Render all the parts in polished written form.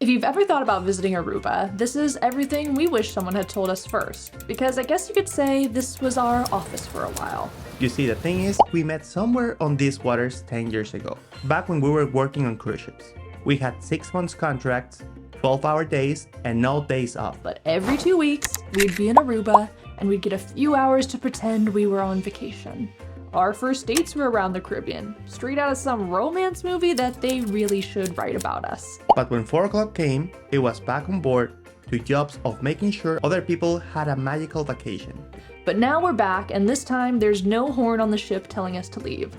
If you've ever thought about visiting Aruba, this is everything we wish someone had told us first, because I guess you could say this was our office for a while. You see, the thing is, we met somewhere on these waters 10 years ago, back when we were working on cruise ships. We had 6 months contracts, 12-hour days, and no days off. But every 2 weeks, we'd be in Aruba, and we'd get a few hours to pretend we were on vacation. Our first dates were around the Caribbean, straight out of some romance movie that they really should write about us. But when 4 o'clock came, it was back on board to jobs of making sure other people had a magical vacation. But now we're back, and this time there's no horn on the ship telling us to leave.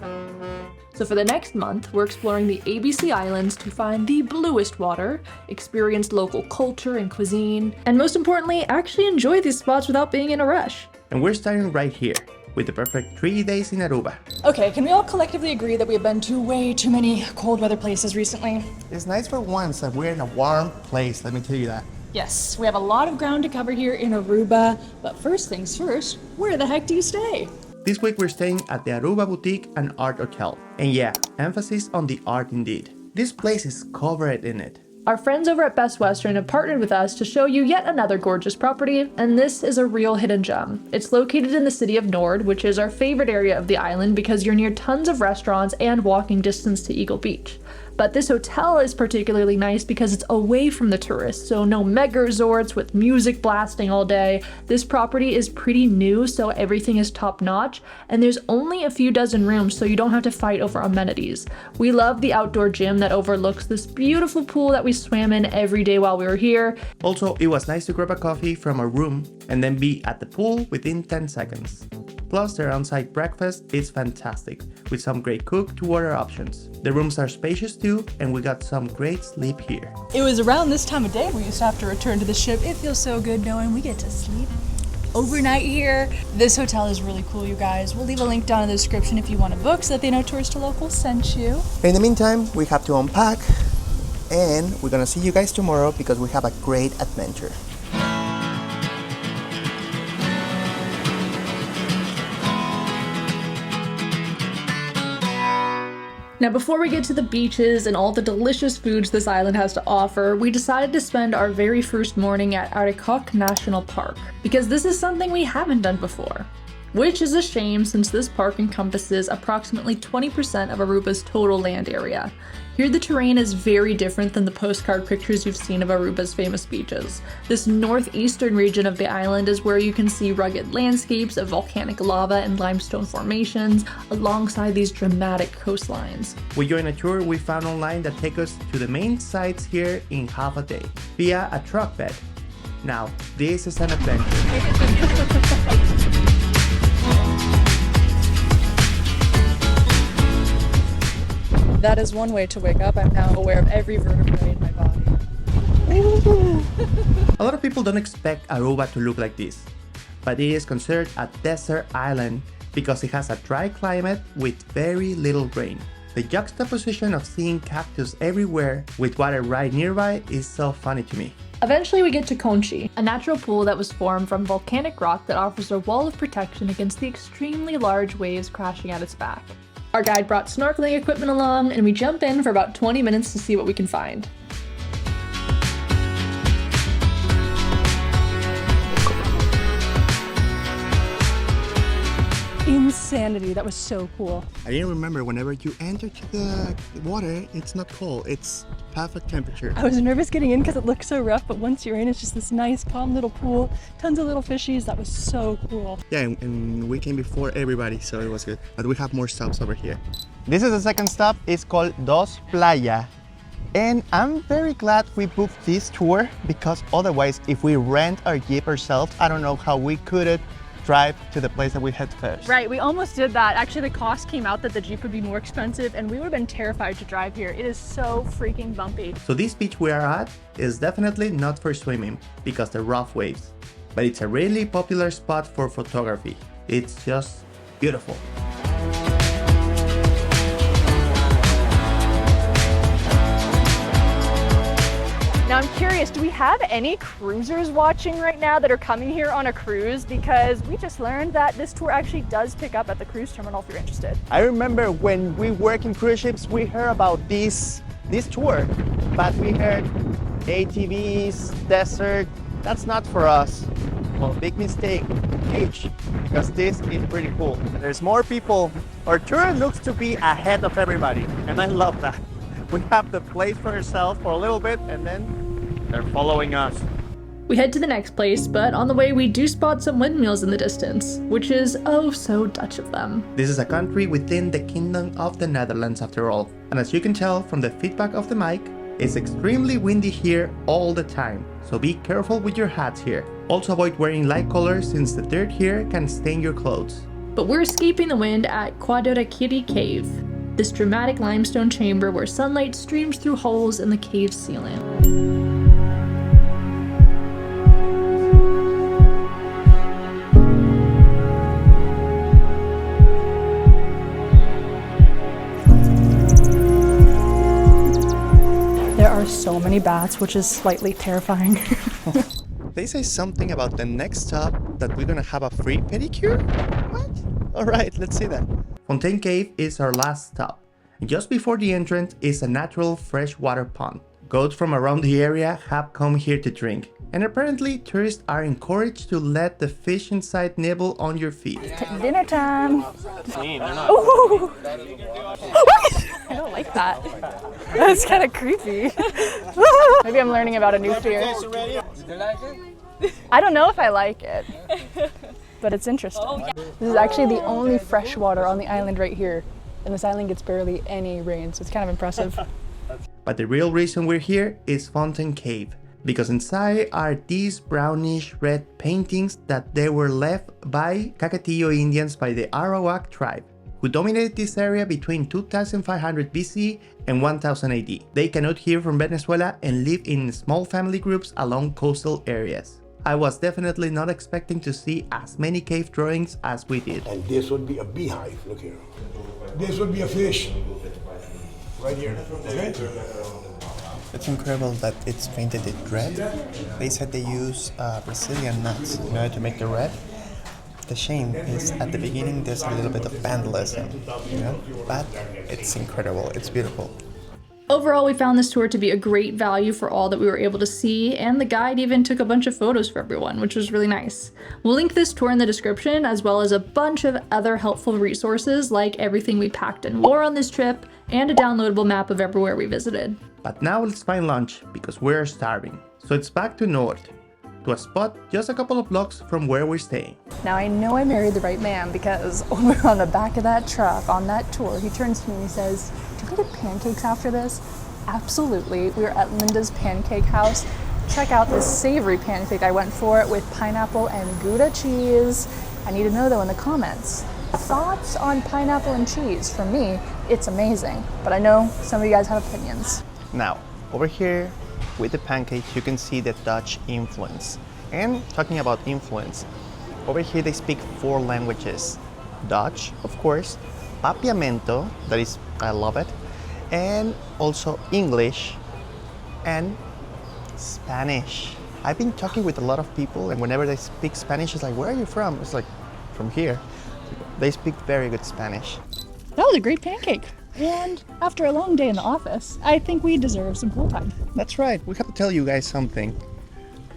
So for the next month, we're exploring the ABC Islands to find the bluest water, experience local culture and cuisine, and most importantly, actually enjoy these spots without being in a rush. And we're starting right here, with the perfect 3 days in Aruba. Okay, can we all collectively agree that we have been to way too many cold weather places recently? It's nice for once that we're in a warm place, let me tell you that. Yes, we have a lot of ground to cover here in Aruba, but first things first, where the heck do you stay? This week we're staying at the Aruba Boutique and Art Hotel. And yeah, emphasis on the art indeed. This place is covered in it. Our friends over at Best Western have partnered with us to show you yet another gorgeous property, and this is a real hidden gem. It's located in the city of Nord, which is our favorite area of the island because you're near tons of restaurants and walking distance to Eagle Beach. But this hotel is particularly nice because it's away from the tourists, so no mega resorts with music blasting all day. This property is pretty new, so everything is top notch, and there's only a few dozen rooms, so you don't have to fight over amenities. We love the outdoor gym that overlooks this beautiful pool that we swam in every day while we were here. Also, it was nice to grab a coffee from our room and then be at the pool within 10 seconds. Plus, their on-site breakfast is fantastic, with some great cook-to-order options. The rooms are spacious too, and we got some great sleep here. It was around this time of day we used to have to return to the ship. It feels so good knowing we get to sleep overnight here. This hotel is really cool, you guys. We'll leave a link down in the description if you want to book so that they know Tourist to Local sent you. In the meantime, we have to unpack, and we're gonna see you guys tomorrow because we have a great adventure. Now, before we get to the beaches and all the delicious foods this island has to offer, we decided to spend our very first morning at Arikok National Park, because this is something we haven't done before. Which is a shame since this park encompasses approximately 20% of Aruba's total land area. Here the terrain is very different than the postcard pictures you've seen of Aruba's famous beaches. This northeastern region of the island is where you can see rugged landscapes of volcanic lava and limestone formations alongside these dramatic coastlines. We joined a tour we found online that takes us to the main sites here in half a day, via a truck bed. Now, this is an adventure. That is one way to wake up. I'm now aware of every vertebrae in my body. A lot of people don't expect Aruba to look like this, but it is considered a desert island because it has a dry climate with very little rain. The juxtaposition of seeing cactus everywhere with water right nearby is so funny to me. Eventually we get to Conchi, a natural pool that was formed from volcanic rock that offers a wall of protection against the extremely large waves crashing at its back. Our guide brought snorkeling equipment along, and we jump in for about 20 minutes to see what we can find. Insanity, that was so cool. I didn't remember whenever you enter to the water, it's not cold, it's perfect temperature. I was nervous getting in because it looked so rough, but once you're in, it's just this nice, calm little pool, tons of little fishies. That was so cool. Yeah, and we came before everybody, so it was good. But we have more stops over here. This is the second stop. It's called Dos Playa. And I'm very glad we booked this tour because otherwise, if we rent our Jeep ourselves, I don't know how we could drive to the place that we head first. Right, we almost did that. Actually, the cost came out that the Jeep would be more expensive and we would have been terrified to drive here. It is so freaking bumpy. So this beach we are at is definitely not for swimming because the rough waves, but it's a really popular spot for photography. It's just beautiful. Now I'm curious, do we have any cruisers watching right now that are coming here on a cruise? Because we just learned that this tour actually does pick up at the cruise terminal if you're interested. I remember when we work in cruise ships, we heard about this tour, but we heard ATVs, desert, that's not for us. Well, big mistake, huge, because this is pretty cool. There's more people. Our tour looks to be ahead of everybody, and I love that. We have the place for ourselves for a little bit, and then they're following us. We head to the next place, but on the way we do spot some windmills in the distance, which is oh so Dutch of them. This is a country within the Kingdom of the Netherlands after all, and as you can tell from the feedback of the mic, it's extremely windy here all the time, so be careful with your hats here. Also avoid wearing light colors since the dirt here can stain your clothes. But we're escaping the wind at Quadorakiri Cave, this dramatic limestone chamber where sunlight streams through holes in the cave ceiling. There are so many bats, which is slightly terrifying. They say something about the next stop that we're gonna have a free pedicure? What? All right, let's see that. Fontaine Cave is our last stop, and just before the entrance is a natural freshwater pond. Goats from around the area have come here to drink, and apparently tourists are encouraged to let the fish inside nibble on your feet. Dinner time. Ooh. I don't like that. That's kind of creepy. Maybe I'm learning about a new fear. I don't know if I like it, but it's interesting. This is actually the only fresh water on the island right here, and this island gets barely any rain, so it's kind of impressive. But the real reason we're here is Fontaine Cave, because inside are these brownish red paintings that they were left by Cacatillo Indians by the Arawak tribe, who dominated this area between 2500 BC and 1000 AD. They canoed here from Venezuela and live in small family groups along coastal areas. I was definitely not expecting to see as many cave drawings as we did. And this would be a beehive, look here. This would be a fish, right here, okay? It's incredible that it's painted in red. They said they use Brazilian nuts in order to make the red. The shame is at the beginning there's a little bit of vandalism, you know? But it's incredible, it's beautiful. Overall, we found this tour to be a great value for all that we were able to see, and the guide even took a bunch of photos for everyone, which was really nice. We'll link this tour in the description, as well as a bunch of other helpful resources like everything we packed and wore on this trip, and a downloadable map of everywhere we visited. But now let's find lunch, because we're starving. So it's back to Nord, to a spot just a couple of blocks from where we're staying. Now I know I married the right man because over on the back of that truck on that tour, he turns to me and he says, "Do you get pancakes after this?" Absolutely. We were at Linda's Pancake House. Check out this savory pancake I went for with pineapple and Gouda cheese. I need to know though in the comments, thoughts on pineapple and cheese? For me, it's amazing, but I know some of you guys have opinions. Now, over here with the pancakes, you can see the Dutch influence. And talking about influence, over here they speak 4 languages. Dutch, of course, Papiamento, that is, I love it, and also English and Spanish. I've been talking with a lot of people, and whenever they speak Spanish, it's like, where are you from? It's like, from here. They speak very good Spanish. That was a great pancake. And after a long day in the office, I think we deserve some pool time. That's right, we have to tell you guys something.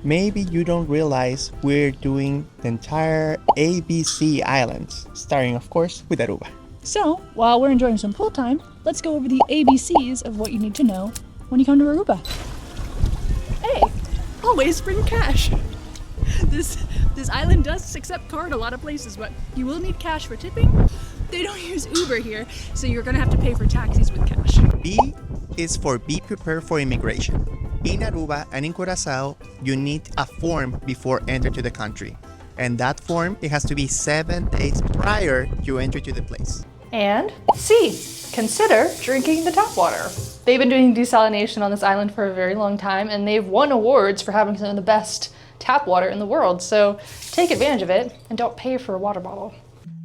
Maybe you don't realize we're doing the entire ABC Islands, starting of course with Aruba. So, while we're enjoying some pool time, let's go over the ABCs of what you need to know when you come to Aruba. Hey, always bring cash. This island does accept card a lot of places, but you will need cash for tipping. They don't use Uber here, so you're gonna have to pay for taxis with cash. B is for be prepared for immigration. In Aruba and in Curaçao, you need a form before entering to the country. And that form, it has to be 7 days prior you enter to the place. And C, consider drinking the tap water. They've been doing desalination on this island for a very long time, and they've won awards for having some of the best tap water in the world. So take advantage of it and don't pay for a water bottle.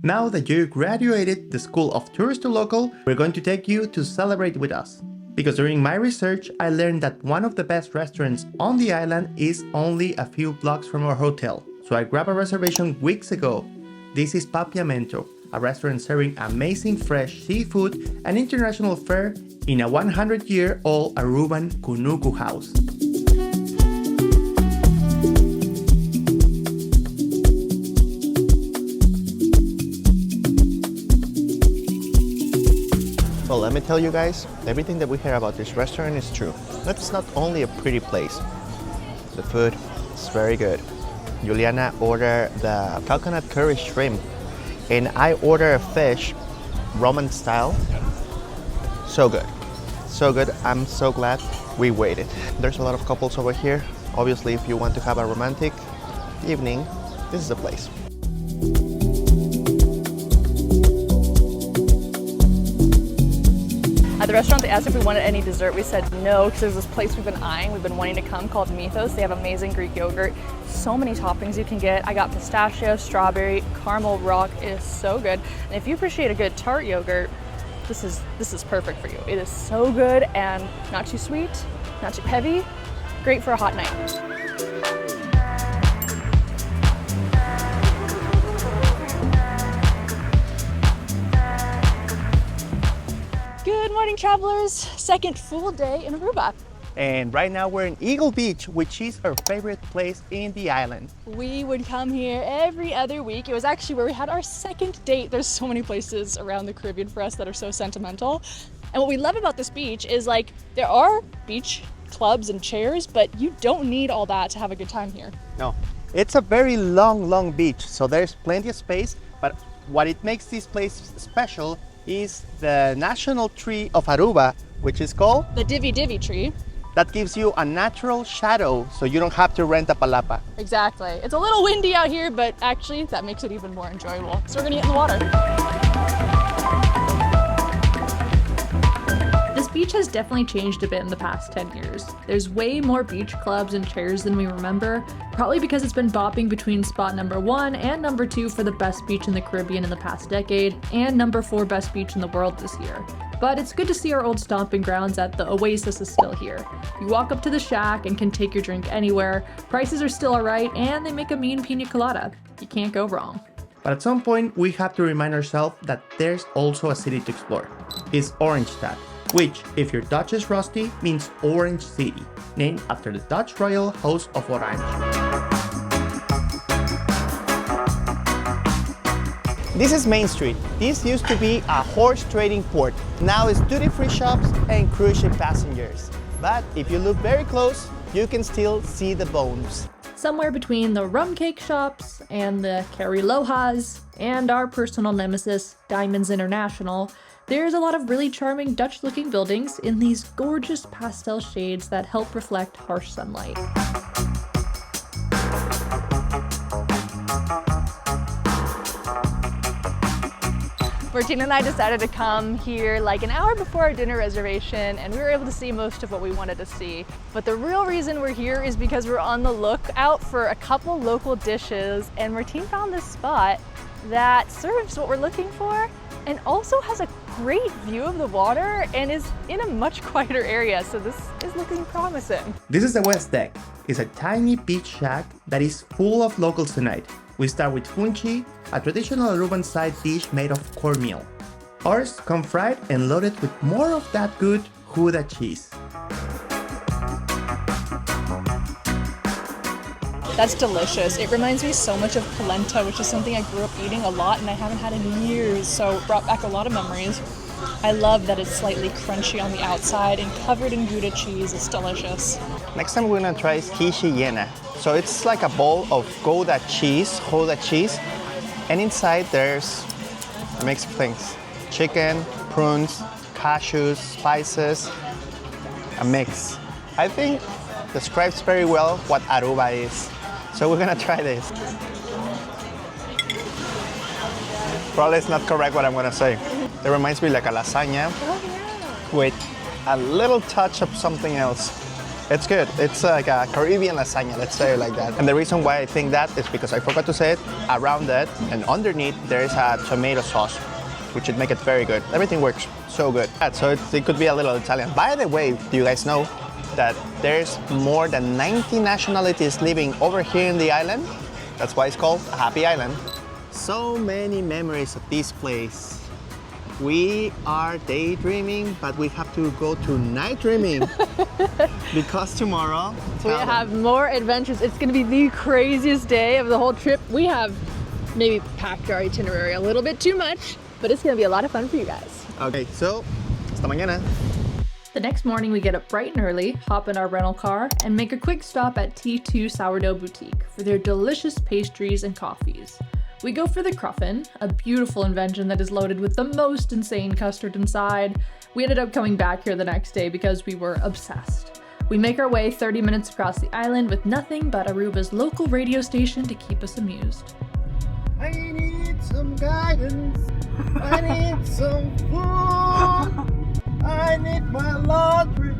Now that you graduated the School of Tourist to Local, we're going to take you to celebrate with us. Because during my research, I learned that one of the best restaurants on the island is only a few blocks from our hotel. So I grabbed a reservation weeks ago. This is Papiamento, a restaurant serving amazing fresh seafood and international fare in a 100-year-old Aruban Kunuku house. me tell you guys, everything that we hear about this restaurant is true. It's not only a pretty place. The food is very good. Juliana ordered the coconut curry shrimp, and I ordered a fish, Roman style. So good. So good. I'm so glad we waited. There's a lot of couples over here. Obviously, if you want to have a romantic evening, this is the place. At the restaurant, they asked if we wanted any dessert. We said no, because there's this place we've been eyeing, we've been wanting to come, called Mythos. They have amazing Greek yogurt. So many toppings you can get. I got pistachio, strawberry, caramel rock. It is so good. And if you appreciate a good tart yogurt, this is perfect for you. It is so good and not too sweet, not too heavy. Great for a hot night. Good morning, travelers. Second full day in Aruba. And right now we're in Eagle Beach, which is our favorite place in the island. We would come here every other week. It was actually where we had our second date. There's so many places around the Caribbean for us that are so sentimental. And what we love about this beach is, like, there are beach clubs and chairs, but you don't need all that to have a good time here. No, it's a very long beach, so there's plenty of space, but what it makes this place special is the national tree of Aruba, which is called The Divvy Divvy tree. that gives you a natural shadow, so you don't have to rent a palapa. Exactly. It's a little windy out here, but actually that makes it even more enjoyable. So we're gonna get in the water. This beach has definitely changed a bit in the past 10 years. There's way more beach clubs and chairs than we remember, probably because it's been bopping between spot number 1 and number 2 for the best beach in the Caribbean in the past decade, and number 4 best beach in the world this year. But it's good to see our old stomping grounds at the Oasis is still here. You walk up to the shack and can take your drink anywhere, prices are still alright, and they make a mean pina colada. You can't go wrong. But at some point, we have to remind ourselves that there's also a city to explore. It's Orangestad, which, if your Dutch is rusty, means Orange City, named after the Dutch royal house of Orange. This is Main Street. This used to be a horse trading port. Now it's duty-free shops and cruise ship passengers. But if you look very close, you can still see the bones. Somewhere between the rum cake shops and the Carrie Lohas and our personal nemesis, Diamonds International, there's a lot of really charming Dutch-looking buildings in these gorgeous pastel shades that help reflect harsh sunlight. Martina and I decided to come here like an hour before our dinner reservation, and we were able to see most of what we wanted to see. But the real reason we're here is because we're on the lookout for a couple local dishes, and Martine found this spot that serves what we're looking for and also has a great view of the water and is in a much quieter area, so this is looking promising. This is the West Deck. It's a tiny beach shack that is full of locals tonight. We start with funchi, a traditional Aruban side dish made of cornmeal. Ours come fried and loaded with more of that good Gouda cheese. That's delicious. It reminds me so much of polenta, which is something I grew up eating a lot and I haven't had in years, so it brought back a lot of memories. I love that it's slightly crunchy on the outside and covered in Gouda cheese. It's delicious. Next time we're gonna try quiche llena. So it's like a bowl of Gouda cheese, and inside there's a mix of things. Chicken, prunes, cashews, spices, a mix. I think describes very well what Aruba is. So we're gonna try this. Probably it's not correct what I'm gonna say. It reminds me like a lasagna with a little touch of something else. It's good. It's like a Caribbean lasagna, let's say it like that. And the reason why I think that is because I forgot to say it, around that and underneath there is a tomato sauce, which would make it very good. Everything works so good. So it could be a little Italian. By the way, do you guys know that there's more than 90 nationalities living over here in the island? That's why it's called a happy island. So many memories of this place. We are daydreaming, but we have to go to night dreaming because tomorrow We have more adventures. It's gonna be the craziest day of the whole trip. We have maybe packed our itinerary a little bit too much, but it's gonna be a lot of fun for you guys. Okay, so Hasta mañana. The next morning, we get up bright and early, hop in our rental car, and make a quick stop at T2 Sourdough Boutique for their delicious pastries and coffees. We go for the Cruffin, a beautiful invention that is loaded with the most insane custard inside. We ended up coming back here the next day because we were obsessed. We make our way 30 minutes across the island with nothing but Aruba's local radio station to keep us amused. I need some guidance. I need some food. I need my laundry.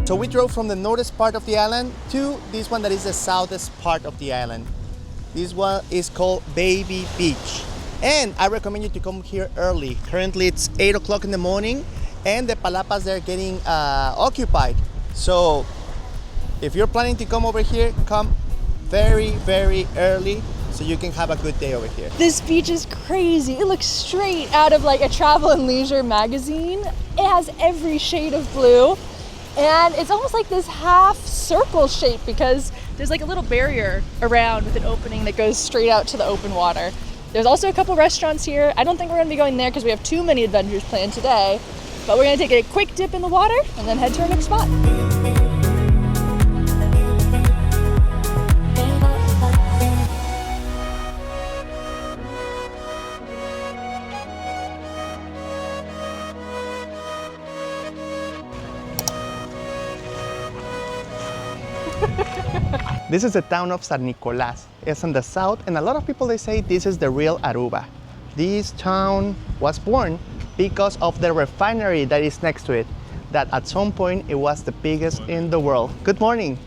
So we drove from the northest part of the island to this one that is the southest part of the island. This one is called Baby Beach. And I recommend you to come here early. Currently it's 8 o'clock in the morning and the palapas are getting occupied. So if you're planning to come over here, come very, very early so you can have a good day over here. This beach is crazy. It looks straight out of like a travel and leisure magazine. It has every shade of blue. And it's almost like this half circle shape because there's like a little barrier around with an opening that goes straight out to the open water. There's also a couple restaurants here. I don't think we're gonna be going there because we have too many adventures planned today, but we're gonna take a quick dip in the water and then head to our next spot. This is the town of San Nicolas. It's in the south, and a lot of people they say this is the real Aruba. This town was born because of the refinery that is next to it, that at some point it was the biggest in the world. Good morning.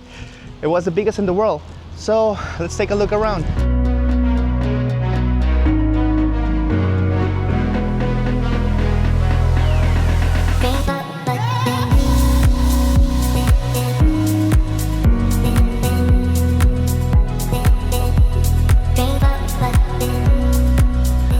It was the biggest in the world. So let's take a look around.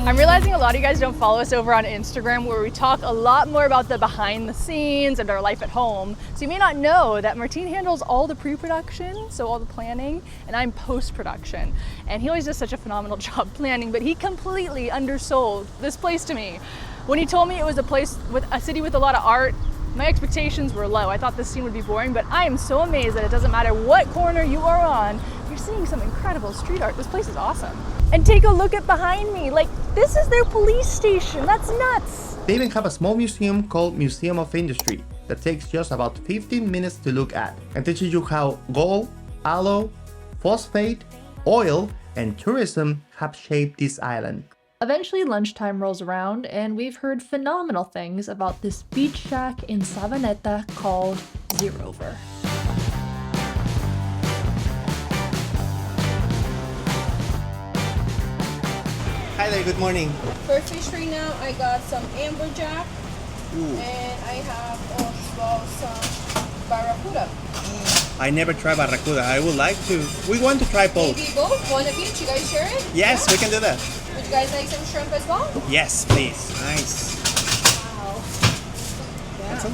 I'm realizing a lot of you guys don't follow us over on Instagram where we talk a lot more about the behind the scenes and our life at home. So you may not know that Martin handles all the pre-production, so all the planning, and I'm post-production. And he always does such a phenomenal job planning, but he completely undersold this place to me. When he told me it was a place with a city with a lot of art, my expectations were low. I thought this scene would be boring, but I am so amazed that it doesn't matter what corner you are on, you're seeing some incredible street art. This place is awesome. And take a look at behind me. Like, this is their police station. That's nuts. They even have a small museum called Museum of Industry that takes just about 15 minutes to look at and teaches you how gold, aloe, phosphate, oil, and tourism have shaped this island. Eventually lunchtime rolls around and we've heard phenomenal things about this beach shack in Savaneta called Zeerover. Hi there, good morning. For fish right now, I got some amberjack, and I have as well some barracuda. I never tried barracuda. I would like to. We want to try both. Maybe both, one of each. You guys share it? Yes, we can do that. Would you guys like some shrimp as well? Yes, please. Nice. Wow.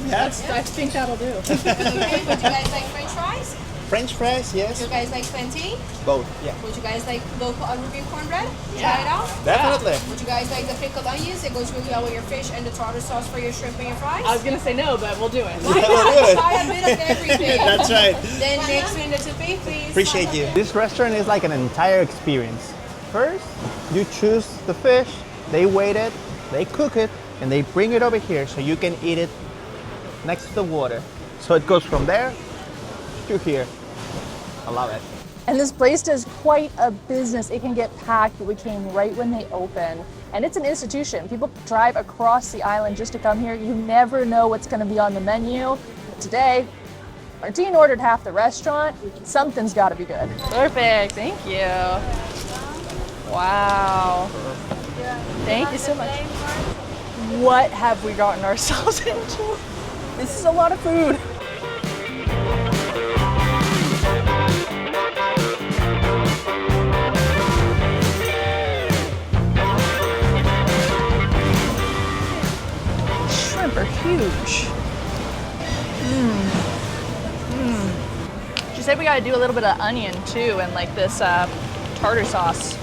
Yes. I think that'll do. Okay, would you guys like french fries? French fries, yes. Would you guys like plantain? Both, yeah. Would you guys like local Aruban cornbread? Try it out. Definitely. Would you guys like the pickled onions? It goes really well with your fish and the tartar sauce for your shrimp and your fries. I was gonna say no, but we'll do it. Why We'll do not? it. Try a bit of everything. That's right. Then mix in the toupee, please. Appreciate you. This restaurant is like an entire experience. First, you choose the fish, they weigh it, they cook it, and they bring it over here so you can eat it next to the water. So it goes from there to here. I love it. And this place does quite a business. It can get packed, but we came right when they open. And it's an institution. People drive across the island just to come here. You never know what's gonna be on the menu. But today, Martine ordered half the restaurant. Something's gotta be good. Perfect, thank you. Wow. Thank you so much. What have we gotten ourselves into? This is a lot of food. She said we gotta do a little bit of onion too, and like this tartar sauce.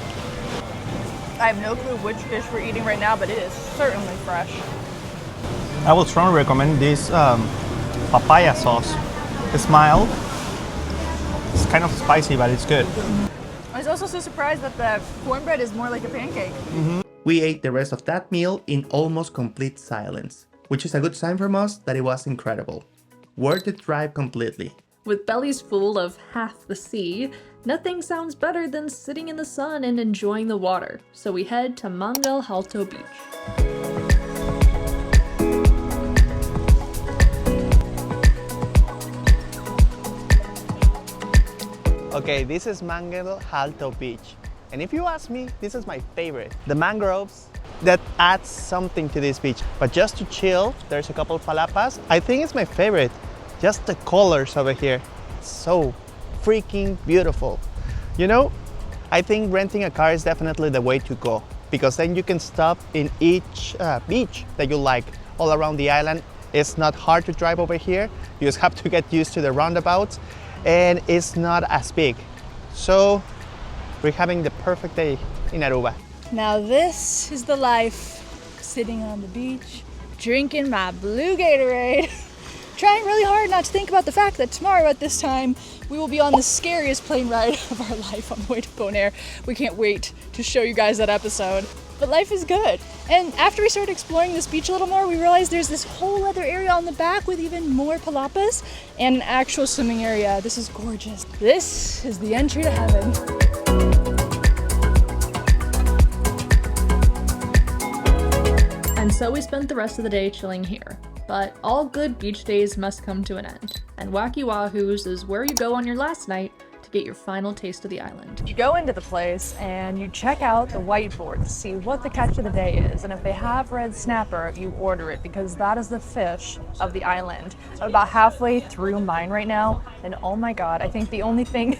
I have no clue which fish we're eating right now, but it is certainly fresh. I would strongly recommend this papaya sauce. It's mild. It's kind of spicy, but it's good. I was also so surprised that the cornbread is more like a pancake. We ate the rest of that meal in almost complete silence, which is a good sign from us that it was incredible. Worth the drive completely. With bellies full of half the sea, nothing sounds better than sitting in the sun and enjoying the water. So we head to Mangel Halto Beach. Okay, this is Mangel Halto Beach. And if you ask me, this is my favorite. The mangroves, that adds something to this beach. But just to chill, there's a couple of palapas. I think it's my favorite. Just the colors over here. It's so freaking beautiful. You know, I think renting a car is definitely the way to go, because then you can stop in each beach that you like all around the island. It's not hard to drive over here. You just have to get used to the roundabouts, and it's not as big. So we're having the perfect day in Aruba. Now this is the life, sitting on the beach, drinking my blue Gatorade, trying really hard not to think about the fact that tomorrow at this time we will be on the scariest plane ride of our life on the way to Bonaire. We can't wait to show you guys that episode. But life is good. And after we started exploring this beach a little more, we realized there's this whole other area on the back with even more palapas and an actual swimming area. This is gorgeous. This is the entry to heaven. And so we spent the rest of the day chilling here. But all good beach days must come to an end. And Wacky Wahoo's is where you go on your last night to get your final taste of the island. You go into the place and you check out the whiteboard to see what the catch of the day is. And if they have red snapper, you order it because that is the fish of the island. I'm about halfway through mine right now. And oh my God, I think the only thing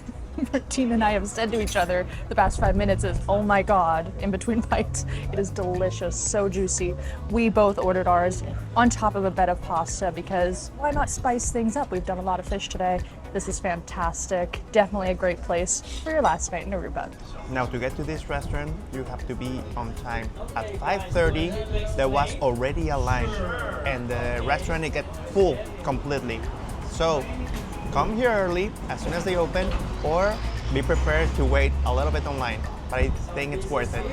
Martina and I have said to each other the past 5 minutes is, oh my God, in between bites. It is delicious, so juicy. We both ordered ours on top of a bed of pasta because why not spice things up? We've done a lot of fish today. This is fantastic. Definitely a great place for your last night in Aruba. Now to get to this restaurant, you have to be on time. At 5:30, there was already a line and the restaurant it get full completely. So come here early as soon as they open, or be prepared to wait a little bit online. But I think it's worth it.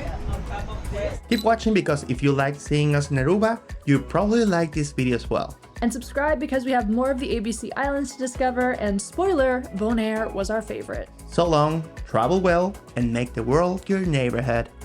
Keep watching, because if you like seeing us in Aruba, you probably like this video as well. And subscribe because we have more of the ABC Islands to discover, and spoiler, Bonaire was our favorite. So long, travel well, and make the world your neighborhood.